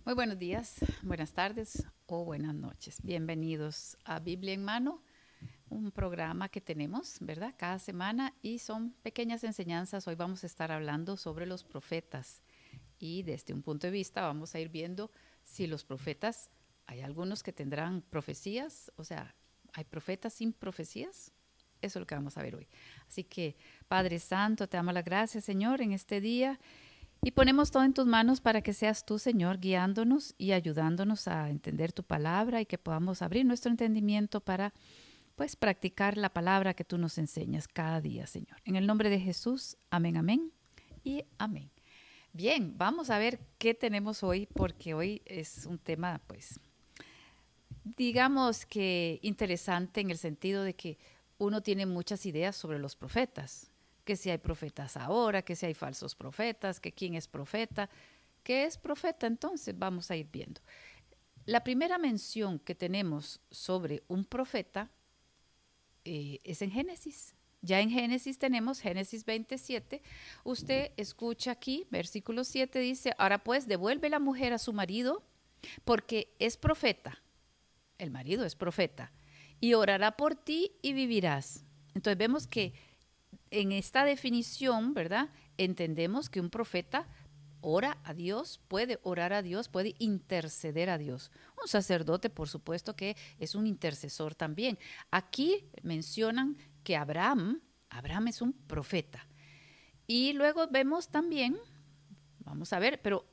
Muy buenos días, buenas tardes o buenas noches. Bienvenidos a Biblia en Mano, un programa que tenemos, ¿verdad? Cada semana y son pequeñas enseñanzas. Hoy vamos a estar hablando sobre los profetas y desde un punto de vista vamos a ir viendo si los profetas, hay algunos que tendrán profecías, o sea, hay profetas sin profecías. Eso es lo que vamos a ver hoy. Así que, Padre Santo, te damos las gracias, Señor, en este día. Y ponemos todo en tus manos para que seas tú, Señor, guiándonos y ayudándonos a entender tu palabra y que podamos abrir nuestro entendimiento para, pues, practicar la palabra que tú nos enseñas cada día, Señor. En el nombre de Jesús, amén, amén y amén. Bien, vamos a ver qué tenemos hoy, porque hoy es un tema, pues, digamos que interesante en el sentido de que uno tiene muchas ideas sobre los profetas, que si hay profetas ahora, que si hay falsos profetas, que quién es profeta. ¿Qué es profeta? Entonces vamos a ir viendo. La primera mención que tenemos sobre un profeta es en Génesis. Ya en Génesis tenemos Génesis 27. Usted escucha aquí, versículo 7 dice, ahora pues devuelve la mujer a su marido porque es profeta. El marido es profeta. Y orará por ti y vivirás. Entonces vemos que en esta definición, ¿verdad? Entendemos que un profeta ora a Dios, puede orar a Dios, puede interceder a Dios. Un sacerdote, por supuesto, que es un intercesor también. Aquí mencionan que Abraham es un profeta. Y luego vemos también, vamos a ver, pero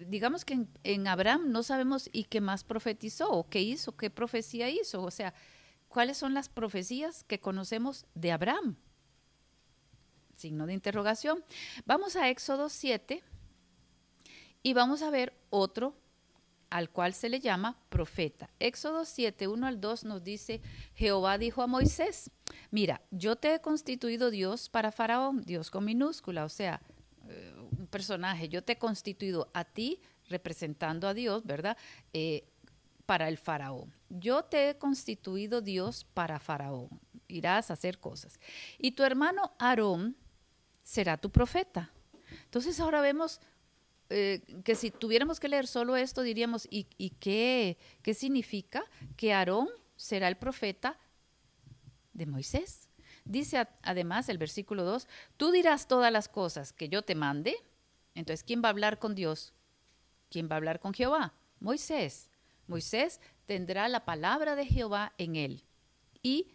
digamos que en Abraham no sabemos y qué más profetizó, o qué hizo, qué profecía hizo. O sea, ¿cuáles son las profecías que conocemos de Abraham? Signo de interrogación. Vamos a Éxodo 7 y vamos a ver otro al cual se le llama profeta. Éxodo 7, 1 al 2 nos dice, Jehová dijo a Moisés, mira, yo te he constituido Dios para Faraón, Dios con minúscula, o sea, un personaje, yo te he constituido a ti representando a Dios, ¿verdad? Para el Faraón. Yo te he constituido Dios para Faraón, irás a hacer cosas. Y tu hermano Aarón será tu profeta. Entonces ahora vemos que si tuviéramos que leer solo esto, diríamos, ¿y qué significa? Que Aarón será el profeta de Moisés. Dice además el versículo 2, tú dirás todas las cosas que yo te mande. Entonces, ¿quién va a hablar con Dios? ¿Quién va a hablar con Jehová? Moisés. Moisés tendrá la palabra de Jehová en él. Y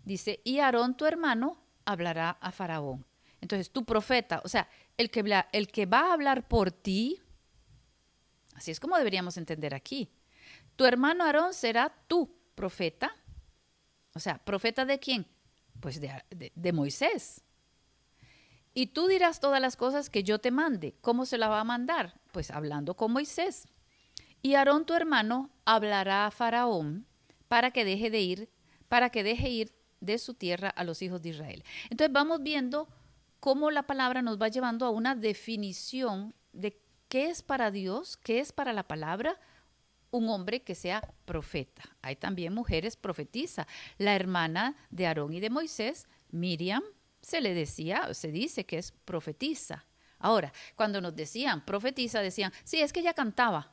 dice, y Aarón tu hermano hablará a Faraón. Entonces, tu profeta, o sea, el que va a hablar por ti, así es como deberíamos entender aquí. Tu hermano Aarón será tu profeta. O sea, ¿profeta de quién? Pues de Moisés. Y tú dirás todas las cosas que yo te mande. ¿Cómo se la va a mandar? Pues hablando con Moisés. Y Aarón tu hermano hablará a Faraón para que deje ir de su tierra a los hijos de Israel. Entonces vamos viendo cómo la palabra nos va llevando a una definición de qué es para Dios, qué es para la palabra un hombre que sea profeta. Hay también mujeres profetizas. La hermana de Aarón y de Moisés, Miriam, se dice que es profetisa. Ahora, cuando nos decían profetiza, decían, sí, es que ella cantaba.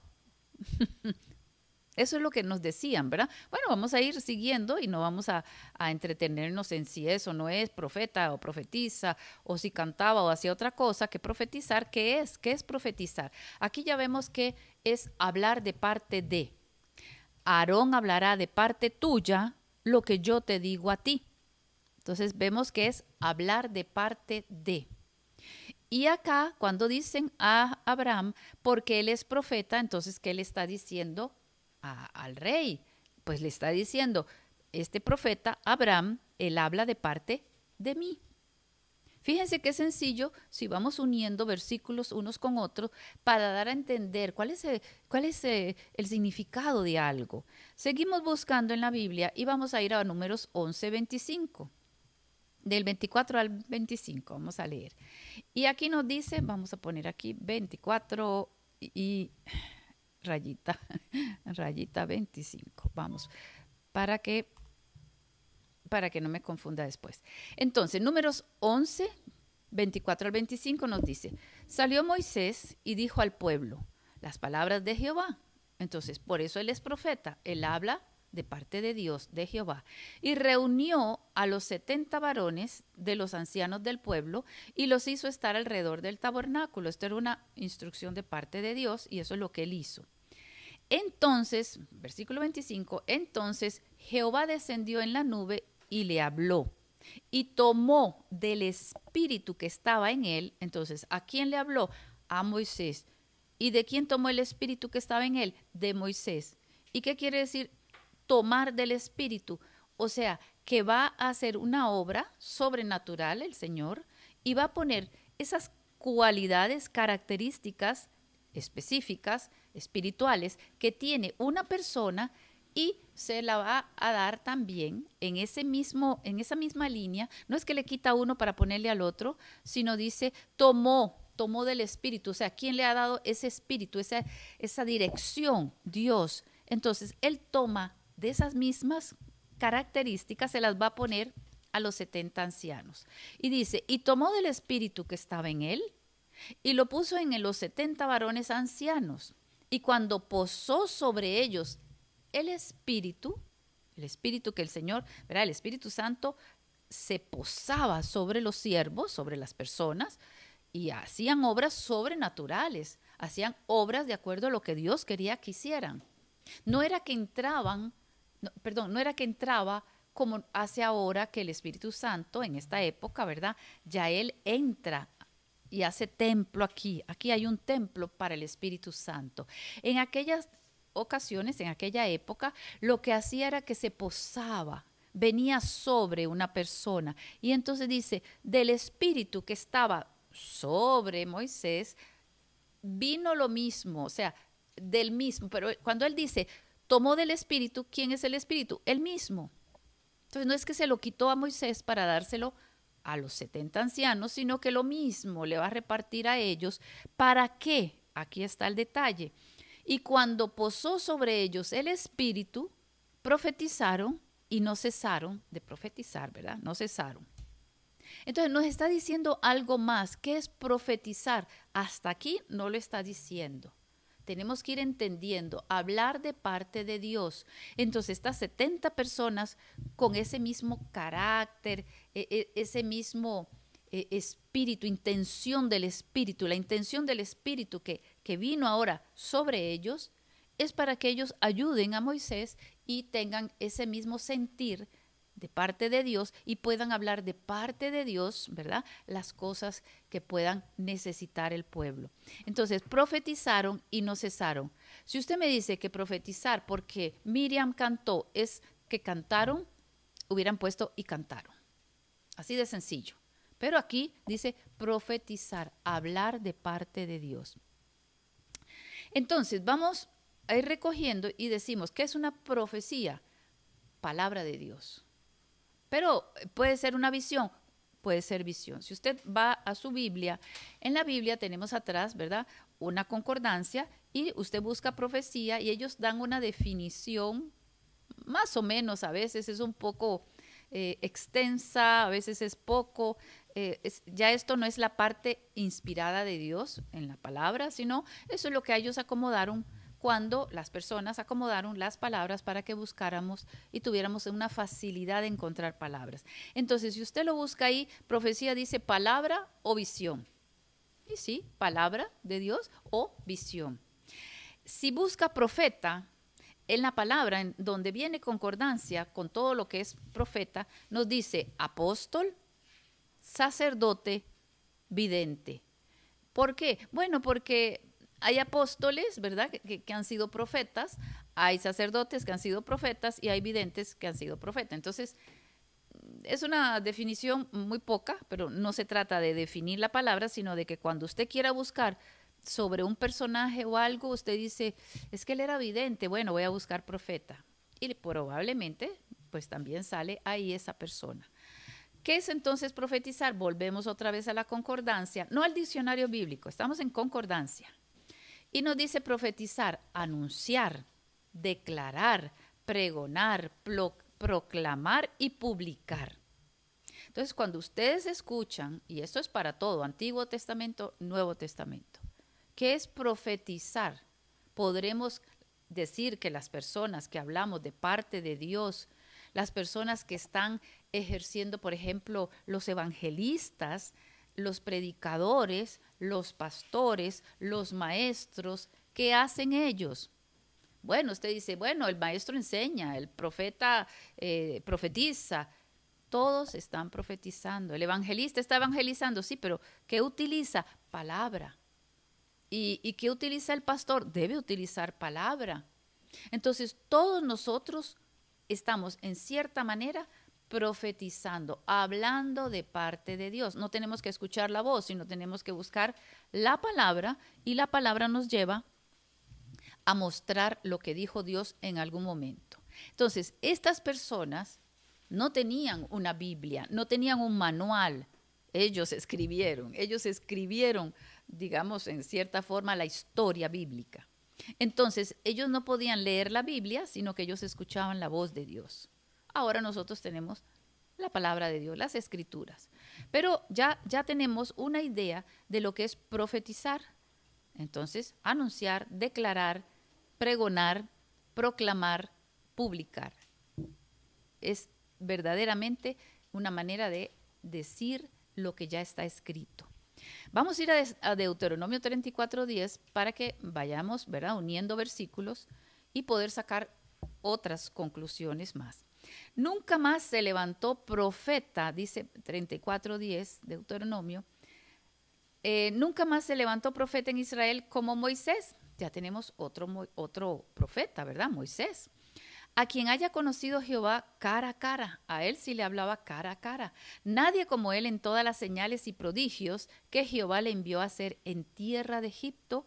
Eso es lo que nos decían, ¿verdad? Bueno, vamos a ir siguiendo y no vamos a entretenernos en si eso no es profeta o profetiza, o si cantaba o hacía otra cosa que profetizar. ¿Qué es? ¿Qué es profetizar? Aquí ya vemos que es hablar de parte de. Aarón hablará de parte tuya lo que yo te digo a ti. Entonces vemos que es hablar de parte de. Y acá, cuando dicen a Abraham, porque él es profeta, entonces, ¿qué le está diciendo al rey? Pues le está diciendo, este profeta, Abraham, él habla de parte de mí. Fíjense qué sencillo si vamos uniendo versículos unos con otros para dar a entender cuál es el significado de algo. Seguimos buscando en la Biblia y vamos a ir a Números 11:25. Del 24 al 25, vamos a leer. Y aquí nos dice, vamos a poner aquí 24 y rayita, rayita 25, vamos, para que, para que no me confunda después. Entonces, Números 11, 24 al 25 nos dice, salió Moisés y dijo al pueblo, las palabras de Jehová. Entonces, por eso él es profeta. Él habla de parte de Dios, de Jehová. Y reunió a los 70 varones de los ancianos del pueblo y los hizo estar alrededor del tabernáculo. Esto era una instrucción de parte de Dios y eso es lo que él hizo. Entonces, versículo 25, entonces Jehová descendió en la nube y le habló y tomó del espíritu que estaba en él. Entonces, ¿a quién le habló? A Moisés. ¿Y de quién tomó el espíritu que estaba en él? De Moisés. ¿Y qué quiere decir tomar del espíritu? O sea, que va a hacer una obra sobrenatural el Señor y va a poner esas cualidades, características específicas, espirituales, que tiene una persona y se la va a dar también en esa misma línea. No es que le quita uno para ponerle al otro, sino dice, tomó del espíritu. O sea, ¿quién le ha dado ese espíritu, esa dirección? Dios. Entonces, él toma de esas mismas características, se las va a poner a los 70 ancianos. Y dice, y tomó del espíritu que estaba en él, y lo puso en los 70 varones ancianos. Y cuando posó sobre ellos el espíritu que el Señor, ¿verdad? El Espíritu Santo se posaba sobre los siervos, sobre las personas, y hacían obras sobrenaturales, hacían obras de acuerdo a lo que Dios quería que hicieran. No era que entraba como hace ahora que el Espíritu Santo en esta época, ¿verdad? Ya Él entra y hace templo aquí. Aquí hay un templo para el Espíritu Santo. En aquellas ocasiones, en aquella época, lo que hacía era que se posaba, venía sobre una persona. Y entonces dice, del Espíritu que estaba sobre Moisés, vino lo mismo, o sea, del mismo. Pero cuando él dice, tomó del Espíritu, ¿quién es el Espíritu? Él mismo. Entonces no es que se lo quitó a Moisés para dárselo a los 70 ancianos, sino que lo mismo le va a repartir a ellos. ¿Para qué? Aquí está el detalle. Y cuando posó sobre ellos el Espíritu, profetizaron y no cesaron de profetizar, ¿verdad? No cesaron. Entonces nos está diciendo algo más. ¿Qué es profetizar? Hasta aquí no lo está diciendo. Tenemos que ir entendiendo, hablar de parte de Dios. Entonces estas 70 personas con ese mismo carácter, ese mismo espíritu, intención del espíritu, la intención del espíritu que vino ahora sobre ellos, es para que ellos ayuden a Moisés y tengan ese mismo sentir de parte de Dios y puedan hablar de parte de Dios, ¿verdad? Las cosas que puedan necesitar el pueblo. Entonces, profetizaron y no cesaron. Si usted me dice que profetizar porque Miriam cantó es que cantaron, hubieran puesto y cantaron. Así de sencillo. Pero aquí dice profetizar, hablar de parte de Dios. Entonces, vamos a ir recogiendo y decimos, ¿qué es una profecía? Palabra de Dios. Pero puede ser una visión, puede ser visión. Si usted va a su Biblia, en la Biblia tenemos atrás, ¿verdad?, una concordancia y usted busca profecía y ellos dan una definición, más o menos, a veces es un poco extensa, a veces es poco. Ya esto no es la parte inspirada de Dios en la palabra, sino eso es lo que ellos acomodaron cuando las personas acomodaron las palabras para que buscáramos y tuviéramos una facilidad de encontrar palabras. Entonces, si usted lo busca ahí, profecía dice palabra o visión. Y sí, palabra de Dios o visión. Si busca profeta, en la palabra, en donde viene concordancia con todo lo que es profeta, nos dice apóstol, sacerdote, vidente. ¿Por qué? Bueno, porque hay apóstoles, ¿verdad?, que han sido profetas, hay sacerdotes que han sido profetas y hay videntes que han sido profetas. Entonces, es una definición muy poca, pero no se trata de definir la palabra, sino de que cuando usted quiera buscar sobre un personaje o algo, usted dice, es que él era vidente, bueno, voy a buscar profeta. Y probablemente, pues también sale ahí esa persona. ¿Qué es entonces profetizar? Volvemos otra vez a la concordancia, no al diccionario bíblico, estamos en concordancia. Y nos dice profetizar, anunciar, declarar, pregonar, proclamar y publicar. Entonces, cuando ustedes escuchan, y esto es para todo, Antiguo Testamento, Nuevo Testamento, ¿qué es profetizar? podremos decir que las personas que hablamos de parte de Dios, las personas que están ejerciendo, por ejemplo, los evangelistas, los predicadores, los pastores, los maestros, ¿qué hacen ellos? Bueno, usted dice, bueno, el maestro enseña, el profeta profetiza, todos están profetizando. El evangelista está evangelizando, sí, pero ¿qué utiliza? Palabra. ¿Y qué utiliza el pastor? Debe utilizar palabra. Entonces, todos nosotros estamos en cierta manera profetizando, hablando de parte de Dios. No tenemos que escuchar la voz, sino tenemos que buscar la palabra, y la palabra nos lleva a mostrar lo que dijo Dios en algún momento. Entonces, estas personas no tenían una Biblia, no tenían un manual. Ellos escribieron, digamos, en cierta forma, la historia bíblica. Entonces, ellos no podían leer la Biblia, sino que ellos escuchaban la voz de Dios. Ahora nosotros tenemos la palabra de Dios, las escrituras. Pero ya tenemos una idea de lo que es profetizar. Entonces, anunciar, declarar, pregonar, proclamar, publicar. Es verdaderamente una manera de decir lo que ya está escrito. Vamos a ir a Deuteronomio 34:10 para que vayamos, ¿verdad?, uniendo versículos y poder sacar otras conclusiones más. Nunca más se levantó profeta, dice 34:10 Deuteronomio, nunca más se levantó profeta en Israel como Moisés. Ya tenemos otro profeta, ¿verdad? Moisés. A quien haya conocido Jehová cara a cara, a él sí le hablaba cara a cara. Nadie como él en todas las señales y prodigios que Jehová le envió a hacer en tierra de Egipto,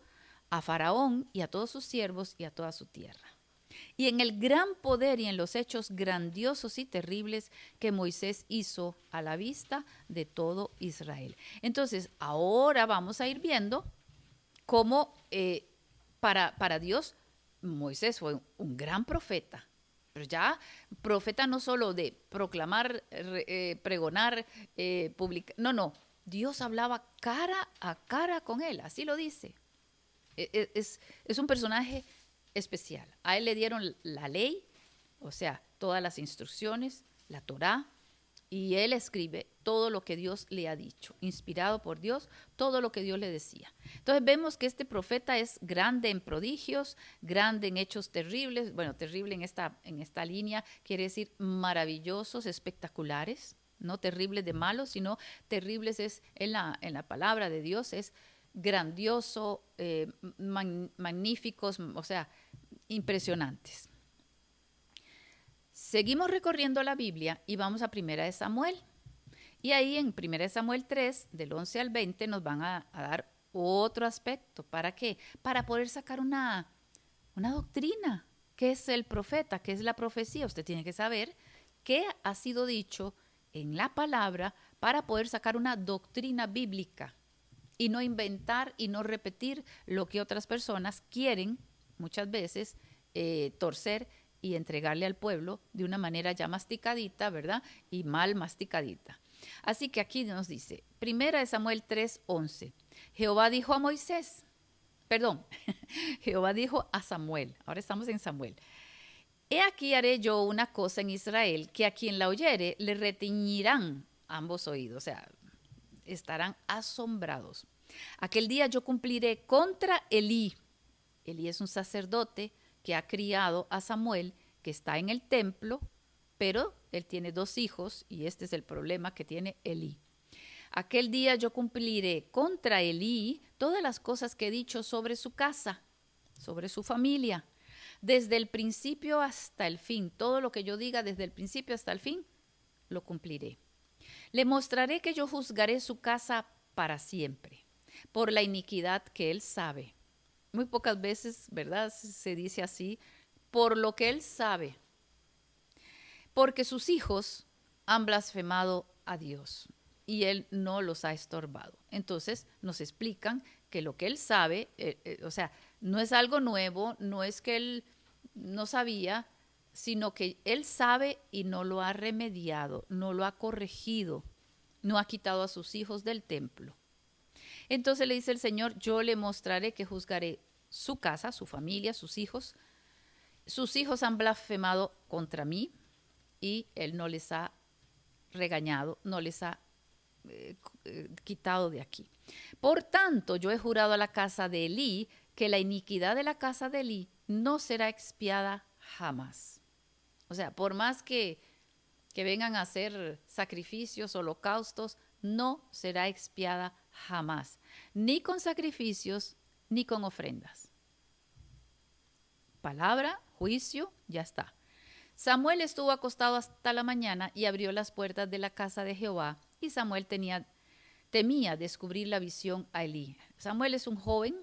a Faraón y a todos sus siervos y a toda su tierra. Y en el gran poder y en los hechos grandiosos y terribles que Moisés hizo a la vista de todo Israel. Entonces, ahora vamos a ir viendo cómo para Dios Moisés fue un gran profeta. Pero ya profeta no solo de proclamar, pregonar, publicar. No. Dios hablaba cara a cara con él, así lo dice. Es un personaje especial. A él le dieron la ley, o sea, todas las instrucciones, la Torá, y él escribe todo lo que Dios le ha dicho, inspirado por Dios, todo lo que Dios le decía. Entonces vemos que este profeta es grande en prodigios, grande en hechos terribles. Bueno, terrible en esta línea quiere decir maravillosos, espectaculares, no terribles de malos, sino terribles es en la palabra de Dios, es grandioso, magníficos, o sea, impresionantes. Seguimos recorriendo la Biblia y vamos a 1 de Samuel. Y ahí en 1 de Samuel 3, del 11 al 20, nos van a dar otro aspecto. ¿Para qué? Para poder sacar una doctrina. ¿Qué es el profeta? ¿Qué es la profecía? Usted tiene que saber qué ha sido dicho en la palabra para poder sacar una doctrina bíblica y no inventar y no repetir lo que otras personas quieren muchas veces torcer y entregarle al pueblo de una manera ya masticadita, ¿verdad? Y mal masticadita. Así que aquí nos dice, 1 de Samuel 3:11, Jehová dijo a Moisés, Jehová dijo a Samuel, ahora estamos en Samuel, he aquí haré yo una cosa en Israel que a quien la oyere le retiñirán ambos oídos, o sea, estarán asombrados. Aquel día yo cumpliré contra Elí. Elí es un sacerdote que ha criado a Samuel, que está en el templo, pero él tiene 2 hijos y este es el problema que tiene Elí. Aquel día yo cumpliré contra Elí todas las cosas que he dicho sobre su casa, sobre su familia, desde el principio hasta el fin. Todo lo que yo diga desde el principio hasta el fin, lo cumpliré. Le mostraré que yo juzgaré su casa para siempre, por la iniquidad que él sabe. Muy pocas veces, ¿verdad?, se dice así, por lo que él sabe. Porque sus hijos han blasfemado a Dios y él no los ha estorbado. Entonces nos explican que lo que él sabe, o sea, no es algo nuevo, no es que él no sabía, sino que él sabe y no lo ha remediado, no lo ha corregido, no ha quitado a sus hijos del templo. Entonces le dice el Señor, yo le mostraré que juzgaré su casa, su familia, sus hijos. Sus hijos han blasfemado contra mí y él no les ha regañado, no les ha quitado de aquí. Por tanto, yo he jurado a la casa de Elí que la iniquidad de la casa de Elí no será expiada jamás. O sea, por más que vengan a hacer sacrificios, holocaustos, no será expiada jamás, ni con sacrificios, ni con ofrendas. Palabra, juicio, ya está. Samuel estuvo acostado hasta la mañana y abrió las puertas de la casa de Jehová, y Samuel temía descubrir la visión a Elí. Samuel es un joven.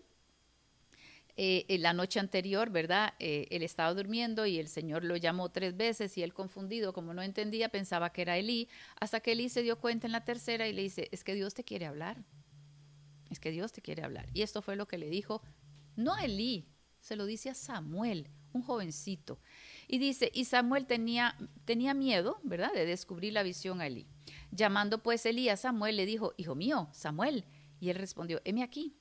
La noche anterior, ¿verdad? Él estaba durmiendo y el Señor lo llamó 3 veces y él confundido, como no entendía, pensaba que era Elí, hasta que Elí se dio cuenta en la tercera y le dice, es que Dios te quiere hablar, es que Dios te quiere hablar. Y esto fue lo que le dijo, no a Elí, se lo dice a Samuel, un jovencito. Y dice, y Samuel tenía miedo, ¿verdad?, de descubrir la visión a Elí. Llamando pues Elí a Samuel, le dijo, hijo mío, Samuel. Y él respondió, heme aquí.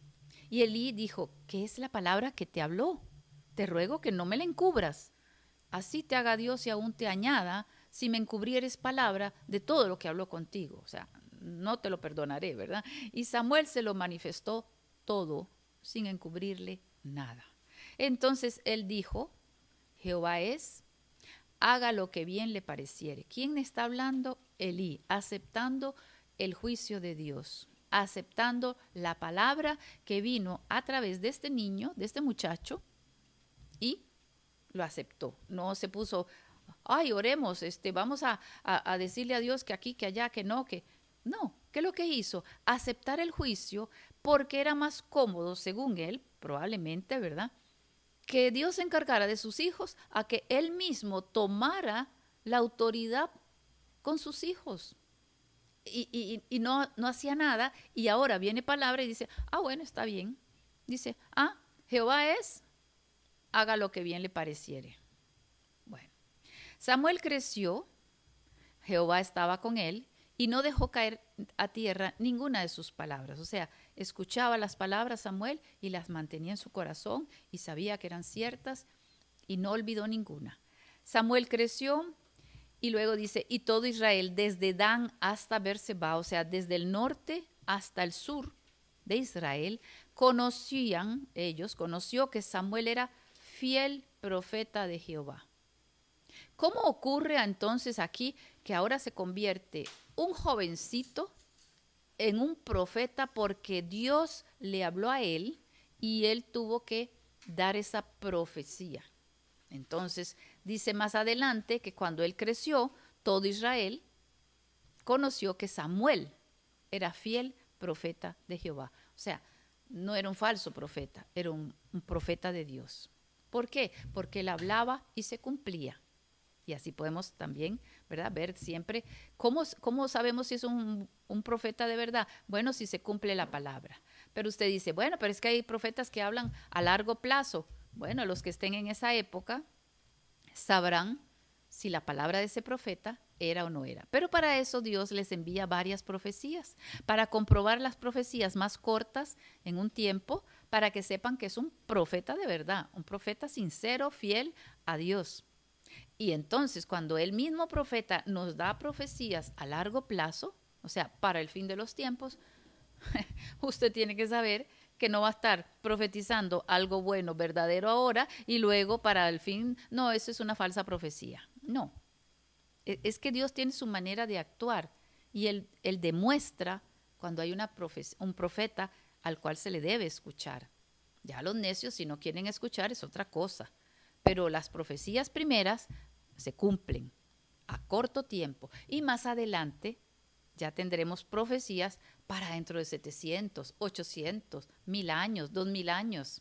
Y Elí dijo, ¿qué es la palabra que te habló? Te ruego que no me la encubras. Así te haga Dios y aún te añada, si me encubrieres palabra de todo lo que habló contigo. O sea, no te lo perdonaré, ¿verdad? Y Samuel se lo manifestó todo, sin encubrirle nada. Entonces él dijo, Jehová es, haga lo que bien le pareciere. ¿Quién está hablando? Elí, aceptando el juicio de Dios, aceptando la palabra que vino a través de este niño, de este muchacho, y lo aceptó. No se puso, ay, oremos, vamos a decirle a Dios que aquí, que allá, que no, que... No, ¿qué es lo que hizo? Aceptar el juicio porque era más cómodo, según él, probablemente, ¿verdad?, que Dios se encargara de sus hijos a que él mismo tomara la autoridad con sus hijos. Y no hacía nada, y ahora viene palabra y dice, bueno, está bien. Dice, Jehová es, haga lo que bien le pareciere. Bueno, Samuel creció, Jehová estaba con él, y no dejó caer a tierra ninguna de sus palabras. O sea, escuchaba las palabras Samuel y las mantenía en su corazón y sabía que eran ciertas y no olvidó ninguna. Samuel creció y luego dice, y todo Israel, desde Dan hasta Beerseba, o sea, desde el norte hasta el sur de Israel, conoció que Samuel era fiel profeta de Jehová. ¿Cómo ocurre entonces aquí que ahora se convierte un jovencito en un profeta porque Dios le habló a él y él tuvo que dar esa profecía? Entonces dice más adelante que cuando él creció, todo Israel conoció que Samuel era fiel profeta de Jehová. O sea, no era un falso profeta, era un profeta de Dios. ¿Por qué? Porque él hablaba y se cumplía. Y así podemos también, ¿verdad?, ver siempre cómo sabemos si es un profeta de verdad. Bueno, si se cumple la palabra. Pero usted dice, bueno, pero es que hay profetas que hablan a largo plazo. Bueno, los que estén en esa época sabrán si la palabra de ese profeta era o no era. Pero para eso Dios les envía varias profecías, para comprobar las profecías más cortas en un tiempo, para que sepan que es un profeta de verdad, un profeta sincero, fiel a Dios. Y entonces cuando el mismo profeta nos da profecías a largo plazo, o sea, para el fin de los tiempos, usted tiene que saber que no va a estar profetizando algo bueno, verdadero ahora y luego para el fin, no, eso es una falsa profecía. No, es que Dios tiene su manera de actuar y él demuestra cuando hay un profeta al cual se le debe escuchar. Ya los necios, si no quieren escuchar, es otra cosa. Pero las profecías primeras se cumplen a corto tiempo y más adelante ya tendremos profecías para dentro de 700, 800, 1000 años, 2000 años.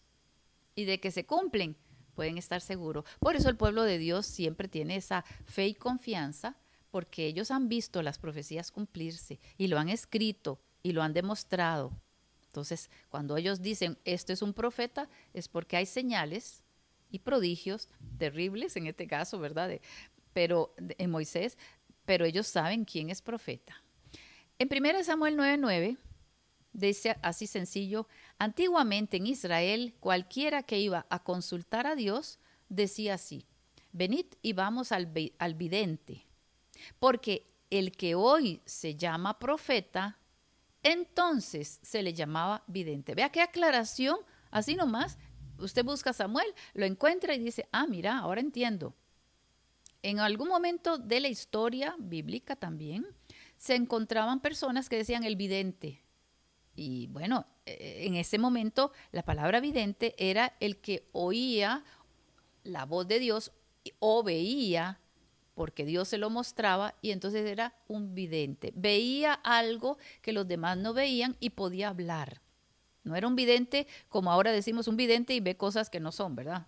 Y de que se cumplen, pueden estar seguros. Por eso el pueblo de Dios siempre tiene esa fe y confianza, porque ellos han visto las profecías cumplirse y lo han escrito y lo han demostrado. Entonces, cuando ellos dicen, esto es un profeta, es porque hay señales y prodigios terribles, en este caso, ¿verdad? En Moisés, pero ellos saben quién es profeta. En 1 Samuel 9:9 Dice así sencillo: antiguamente en Israel, cualquiera que iba a consultar a Dios decía así: venid y vamos al vidente, porque el que hoy se llama profeta, entonces se le llamaba vidente. Vea qué aclaración, así nomás. Usted busca a Samuel, lo encuentra y dice: ah, mira, ahora entiendo. En algún momento de la historia bíblica también se encontraban personas que decían el vidente. Y bueno, en ese momento la palabra vidente era el que oía la voz de Dios o veía, porque Dios se lo mostraba, y entonces era un vidente. Veía algo que los demás no veían y podía hablar. No era un vidente como ahora decimos un vidente y ve cosas que no son, ¿verdad?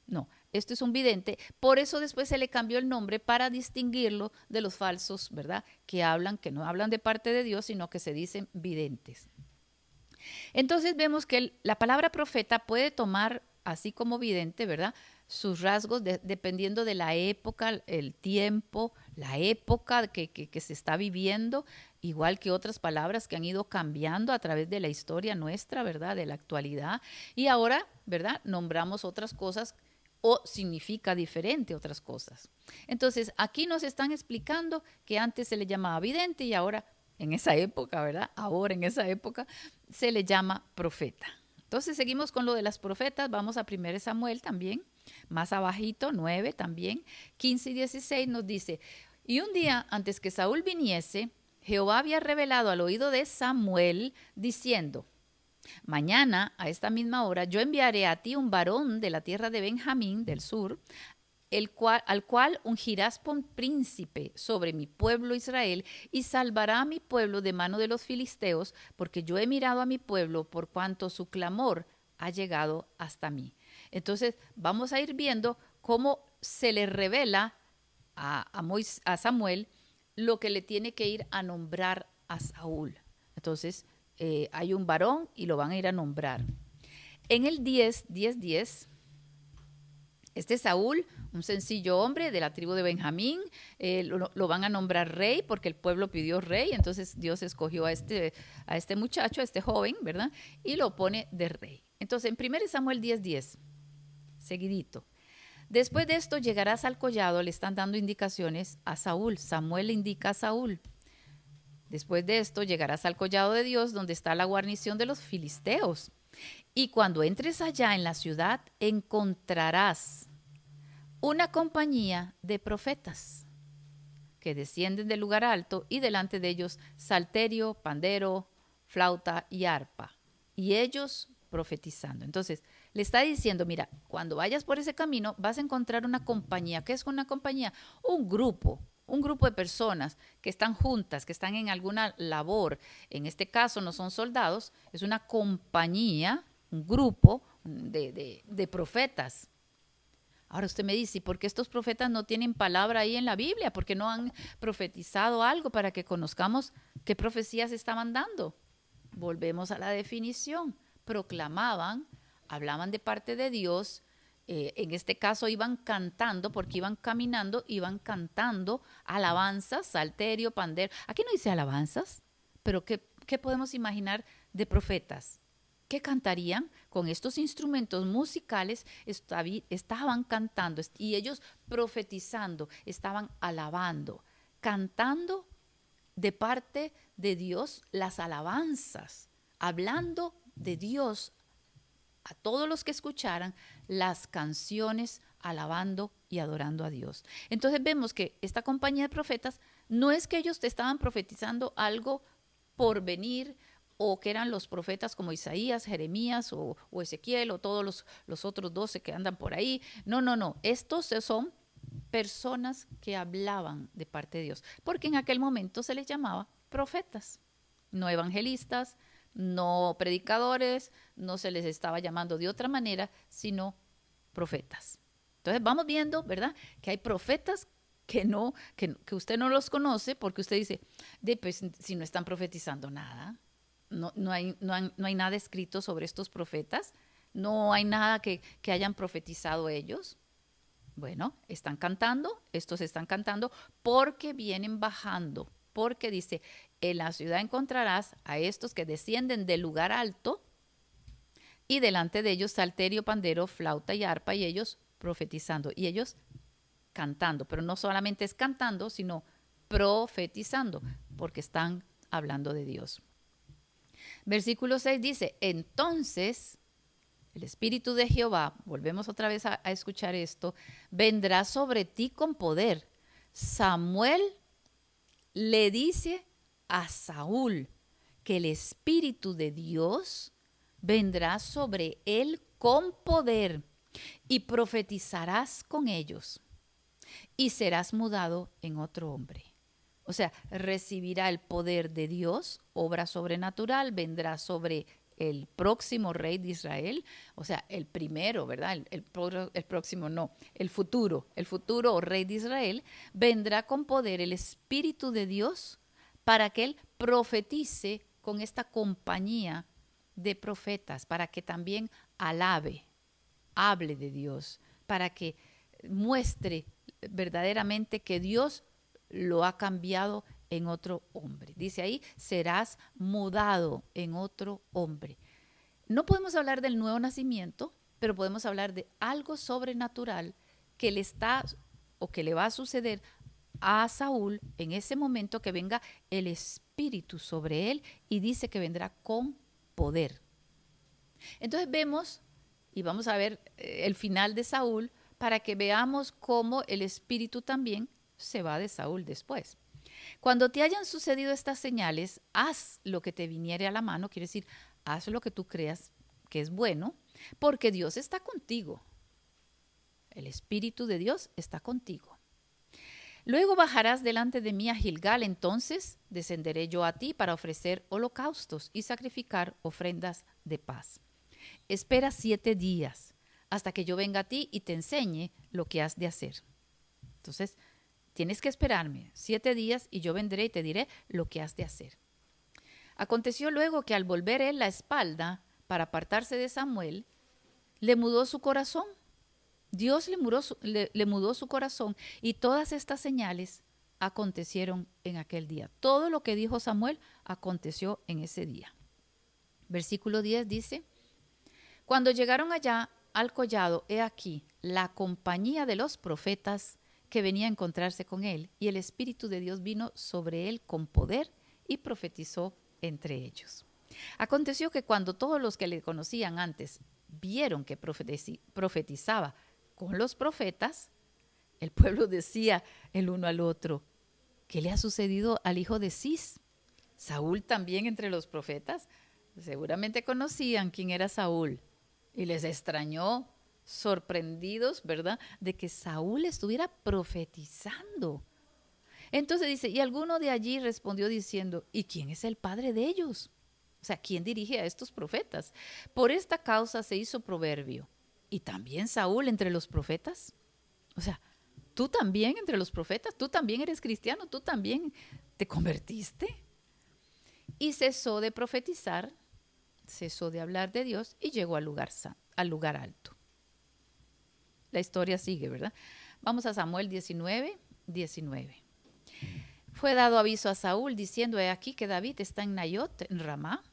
No, esto es un vidente. Por eso después se le cambió el nombre para distinguirlo de los falsos, ¿verdad? Que no hablan de parte de Dios, sino que se dicen videntes. Entonces vemos que la palabra profeta puede tomar, así como vidente, ¿verdad?, sus rasgos dependiendo de la época, el tiempo, la época que se está viviendo, igual que otras palabras que han ido cambiando a través de la historia nuestra, ¿verdad?, de la actualidad. Y ahora, ¿verdad?, nombramos otras cosas o significa diferente otras cosas. Entonces, aquí nos están explicando que antes se le llamaba vidente y ahora, en esa época, ¿verdad?, ahora en esa época se le llama profeta. Entonces seguimos con lo de las profetas, vamos a 1 Samuel también, más abajito, 9 también, 15 y 16 nos dice: y un día antes que Saúl viniese, Jehová había revelado al oído de Samuel diciendo: mañana a esta misma hora yo enviaré a ti un varón de la tierra de Benjamín del sur, al cual ungirás por príncipe sobre mi pueblo Israel, y salvará a mi pueblo de mano de los filisteos, porque yo he mirado a mi pueblo por cuanto su clamor ha llegado hasta mí. Entonces vamos a ir viendo cómo se le revela a Samuel lo que le tiene que ir a nombrar a Saúl. Entonces hay un varón y lo van a ir a nombrar. En el 10, este Saúl, un sencillo hombre de la tribu de Benjamín, lo van a nombrar rey porque el pueblo pidió rey. Entonces Dios escogió a este muchacho, a este joven, ¿verdad?, y lo pone de rey. Entonces en 1 Samuel 10, seguidito: después de esto llegarás al collado, le están dando indicaciones a Saúl. Samuel le indica a Saúl: después de esto llegarás al collado de Dios, donde está la guarnición de los filisteos. Y cuando entres allá en la ciudad, encontrarás una compañía de profetas que descienden del lugar alto, y delante de ellos salterio, pandero, flauta y arpa, y ellos profetizando. Entonces le está diciendo: mira, cuando vayas por ese camino vas a encontrar una compañía. ¿Qué es una compañía? Un grupo de personas que están juntas, que están en alguna labor. En este caso no son soldados, es una compañía, un grupo de profetas. Ahora usted me dice: ¿por qué estos profetas no tienen palabra ahí en la Biblia? ¿Por qué no han profetizado algo para que conozcamos qué profecías estaban dando? Volvemos a la definición. Proclamaban, hablaban de parte de Dios. En este caso iban cantando, porque iban caminando, iban cantando alabanzas, salterio, pandero. Aquí no dice alabanzas, pero ¿qué podemos imaginar de profetas? ¿Qué cantarían? Con estos instrumentos musicales estaban cantando, y ellos profetizando, estaban alabando, cantando de parte de Dios las alabanzas, hablando de Dios a todos los que escucharan las canciones, alabando y adorando a Dios. Entonces vemos que esta compañía de profetas no es que ellos te estaban profetizando algo por venir, o que eran los profetas como Isaías, Jeremías o Ezequiel, o todos los otros 12 que andan por ahí. No. Estos son personas que hablaban de parte de Dios, porque en aquel momento se les llamaba profetas, no evangelistas, no predicadores, no se les estaba llamando de otra manera, sino profetas. Entonces vamos viendo, ¿verdad?, que hay profetas que usted no los conoce, porque usted dice: pues, si no están profetizando nada. No hay nada escrito sobre estos profetas, no hay nada que hayan profetizado ellos. Bueno, estos están cantando porque vienen bajando, porque dice: En la ciudad encontrarás a estos que descienden del lugar alto, y delante de ellos salterio, pandero, flauta y arpa, y ellos profetizando, y ellos cantando. Pero no solamente es cantando, sino profetizando, porque están hablando de Dios. Versículo 6 dice, entonces el Espíritu de Jehová, volvemos otra vez a escuchar esto, vendrá sobre ti con poder. Samuel le dice a Saúl que el Espíritu de Dios vendrá sobre él con poder y profetizarás con ellos y serás mudado en otro hombre. O sea, recibirá el poder de Dios, obra sobrenatural, vendrá sobre el próximo rey de Israel, o sea, el primero, ¿verdad? El próximo no, el futuro rey de Israel, vendrá con poder el Espíritu de Dios para que él profetice con esta compañía de profetas, para que también hable de Dios, para que muestre verdaderamente que Dios lo ha cambiado en otro hombre. Dice ahí, serás mudado en otro hombre. No podemos hablar del nuevo nacimiento, pero podemos hablar de algo sobrenatural que le está o que le va a suceder a Saúl en ese momento, que venga el Espíritu sobre él, y dice que vendrá con poder. Entonces vemos, y vamos a ver el final de Saúl, para que veamos cómo el Espíritu también se va de Saúl después. Cuando te hayan sucedido estas señales, haz lo que te viniere a la mano, quiere decir, haz lo que tú creas que es bueno, porque Dios está contigo. El Espíritu de Dios está contigo. Luego bajarás delante de mí a Gilgal, entonces descenderé yo a ti para ofrecer holocaustos y sacrificar ofrendas de paz. Espera 7 días hasta que yo venga a ti y te enseñe lo que has de hacer. Entonces, tienes que esperarme 7 días y yo vendré y te diré lo que has de hacer. Aconteció luego que al volver él la espalda para apartarse de Samuel, le mudó su corazón. Dios le mudó su corazón, y todas estas señales acontecieron en aquel día. Todo lo que dijo Samuel aconteció en ese día. Versículo 10 dice, cuando llegaron allá al collado, he aquí la compañía de los profetas que venía a encontrarse con él, y el Espíritu de Dios vino sobre él con poder y profetizó entre ellos. Aconteció que cuando todos los que le conocían antes vieron que profetizaba con los profetas, el pueblo decía el uno al otro, ¿qué le ha sucedido al hijo de Cis? Saúl también entre los profetas. Seguramente conocían quién era Saúl y les extrañó, sorprendidos, ¿verdad?, de que Saúl estuviera profetizando. Entonces dice, y alguno de allí respondió diciendo, ¿y quién es el padre de ellos? O sea, ¿quién dirige a estos profetas? Por esta causa se hizo proverbio. ¿Y también Saúl entre los profetas? O sea, tú también entre los profetas, tú también eres cristiano, tú también te convertiste. Y cesó de profetizar, cesó de hablar de Dios y llegó al lugar alto. La historia sigue, ¿verdad? Vamos a Samuel 19. Fue dado aviso a Saúl diciendo, he aquí que David está en Nayot, en Ramá.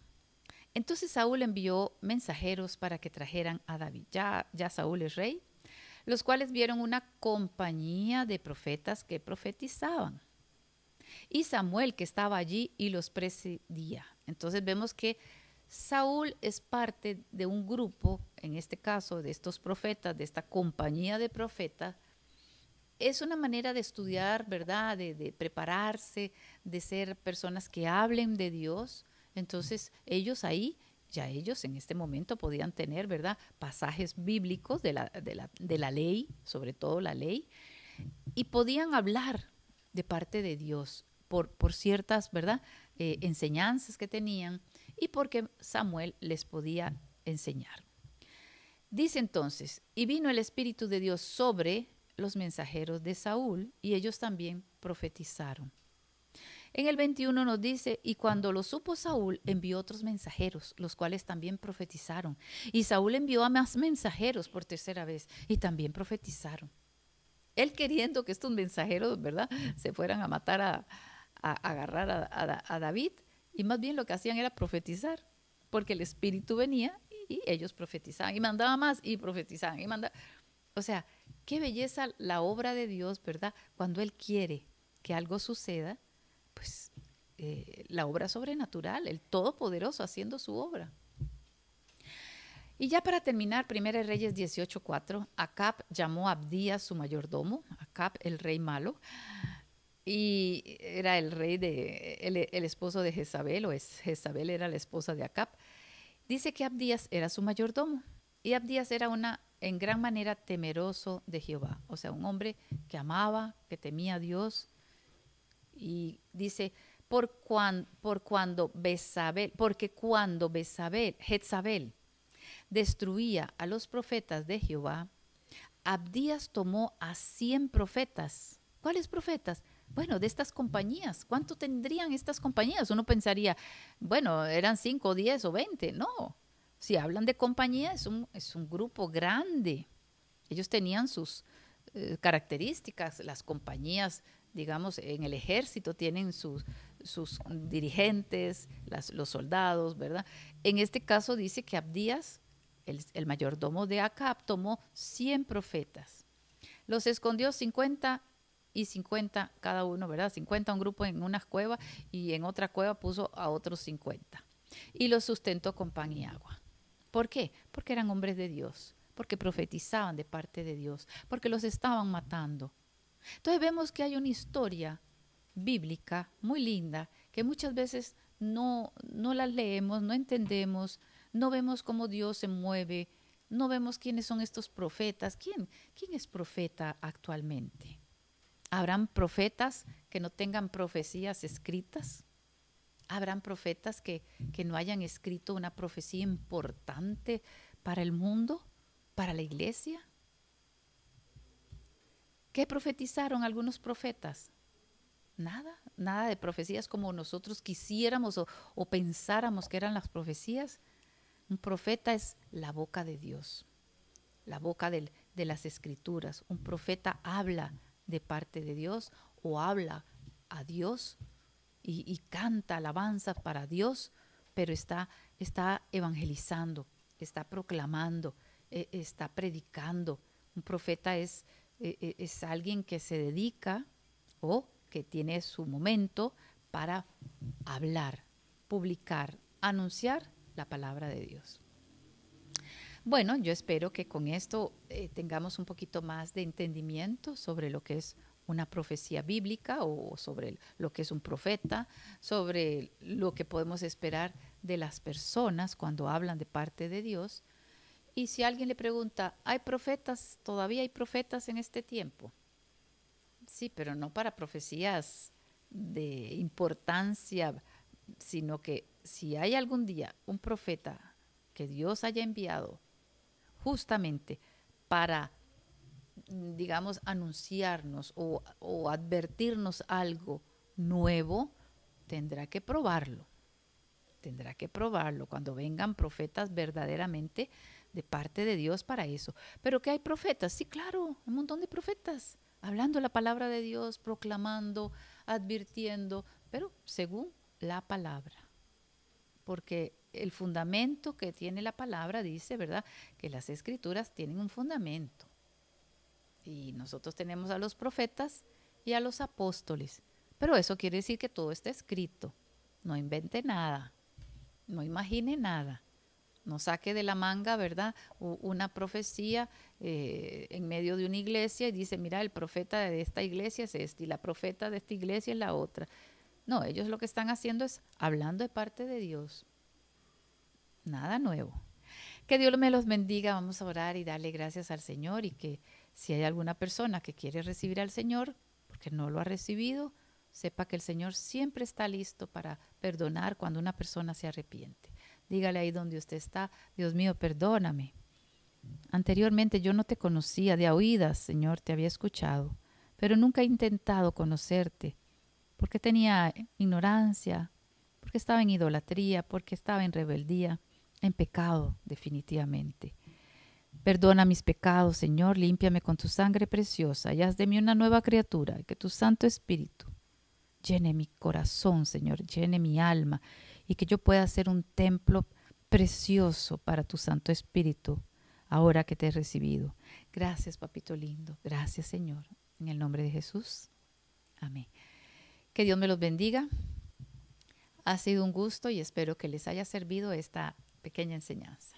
Entonces Saúl envió mensajeros para que trajeran a David. Ya Saúl es rey, los cuales vieron una compañía de profetas que profetizaban. Y Samuel, que estaba allí y los presidía. Entonces vemos que Saúl es parte de un grupo, en este caso de estos profetas, de esta compañía de profetas. Es una manera de estudiar, ¿verdad? De prepararse, de ser personas que hablen de Dios. Entonces ellos en este momento podían tener, ¿verdad?, pasajes bíblicos de la ley, sobre todo la ley, y podían hablar de parte de Dios por ciertas, ¿verdad?, enseñanzas que tenían, y porque Samuel les podía enseñar. Dice entonces, y vino el Espíritu de Dios sobre los mensajeros de Saúl, y ellos también profetizaron. En el 21 nos dice, y cuando lo supo Saúl, envió otros mensajeros, los cuales también profetizaron. Y Saúl envió a más mensajeros por tercera vez, y también profetizaron. Él queriendo que estos mensajeros, ¿verdad?, se fueran a matar agarrar a David, y más bien lo que hacían era profetizar, porque el espíritu venía y ellos profetizaban, y mandaba más y profetizaban, y mandaba. O sea, qué belleza la obra de Dios, ¿verdad? Cuando Él quiere que algo suceda, pues la obra sobrenatural, el Todopoderoso haciendo su obra. Y ya para terminar, 1 Reyes 18:4, Acab llamó a Abdías su mayordomo, Acab el rey malo, y era el rey el esposo de Jezabel, o Jezabel era la esposa de Acab. Dice que Abdías era su mayordomo, y Abdías era en gran manera temeroso de Jehová, o sea, un hombre que amaba, que temía a Dios. Y dice, porque cuando Jezabel destruía a los profetas de Jehová, Abdías tomó a 100 profetas. ¿Cuáles profetas? Bueno, de estas compañías. ¿Cuánto tendrían estas compañías? Uno pensaría, bueno, eran 5, 10 o 20. No, si hablan de compañía es un grupo grande. Ellos tenían sus características. Las compañías, digamos, en el ejército tienen sus dirigentes, los soldados, ¿verdad? En este caso dice que Abdías, el mayordomo de Acab, tomó 100 profetas. Los escondió 50 y 50 cada uno, ¿verdad? 50 un grupo en una cueva, y en otra cueva puso a otros 50. Y los sustentó con pan y agua. ¿Por qué? Porque eran hombres de Dios, porque profetizaban de parte de Dios, porque los estaban matando. Entonces vemos que hay una historia bíblica muy linda que muchas veces no la leemos, no entendemos, no vemos cómo Dios se mueve, no vemos quiénes son estos profetas. ¿Quién es profeta actualmente? ¿Habrán profetas que no tengan profecías escritas? ¿Habrán profetas que no hayan escrito una profecía importante para el mundo, para la iglesia? ¿Qué profetizaron algunos profetas? Nada de profecías como nosotros quisiéramos o pensáramos que eran las profecías. Un profeta es la boca de Dios, la boca de las escrituras. Un profeta habla de parte de Dios o habla a Dios y canta alabanza para Dios, pero está evangelizando, está proclamando, está predicando. Un profeta es alguien que se dedica o que tiene su momento para hablar, publicar, anunciar la palabra de Dios. Bueno, yo espero que con esto tengamos un poquito más de entendimiento sobre lo que es una profecía bíblica o sobre lo que es un profeta, sobre lo que podemos esperar de las personas cuando hablan de parte de Dios. Y si alguien le pregunta, ¿hay profetas? ¿Todavía hay profetas en este tiempo? Sí, pero no para profecías de importancia, sino que si hay algún día un profeta que Dios haya enviado justamente para, digamos, anunciarnos o advertirnos algo nuevo, tendrá que probarlo. Tendrá que probarlo cuando vengan profetas verdaderamente de parte de Dios para eso. ¿Pero qué hay profetas? Sí, claro, un montón de profetas hablando la palabra de Dios, proclamando, advirtiendo, pero según la palabra. Porque el fundamento que tiene la palabra dice, ¿verdad?, que las escrituras tienen un fundamento. Y nosotros tenemos a los profetas y a los apóstoles. Pero eso quiere decir que todo está escrito. No invente nada, no imagine nada. No saque de la manga, ¿verdad?, una profecía en medio de una iglesia y dice, mira, el profeta de esta iglesia es este y la profeta de esta iglesia es la otra. No, ellos lo que están haciendo es hablando de parte de Dios. Nada nuevo. Que Dios me los bendiga. Vamos a orar y darle gracias al Señor, y que si hay alguna persona que quiere recibir al Señor porque no lo ha recibido, sepa que el Señor siempre está listo para perdonar cuando una persona se arrepiente. Dígale ahí donde usted está, Dios mío, perdóname. Anteriormente yo no te conocía, de a oídas, Señor, te había escuchado, pero nunca he intentado conocerte, porque tenía ignorancia, porque estaba en idolatría, porque estaba en rebeldía, en pecado, definitivamente. Perdona mis pecados, Señor, límpiame con tu sangre preciosa y haz de mí una nueva criatura, y que tu Santo Espíritu llene mi corazón, Señor, llene mi alma y que yo pueda ser un templo precioso para tu Santo Espíritu ahora que te he recibido. Gracias, papito lindo. Gracias, Señor. En el nombre de Jesús. Amén. Que Dios me los bendiga. Ha sido un gusto y espero que les haya servido esta pequeña enseñanza.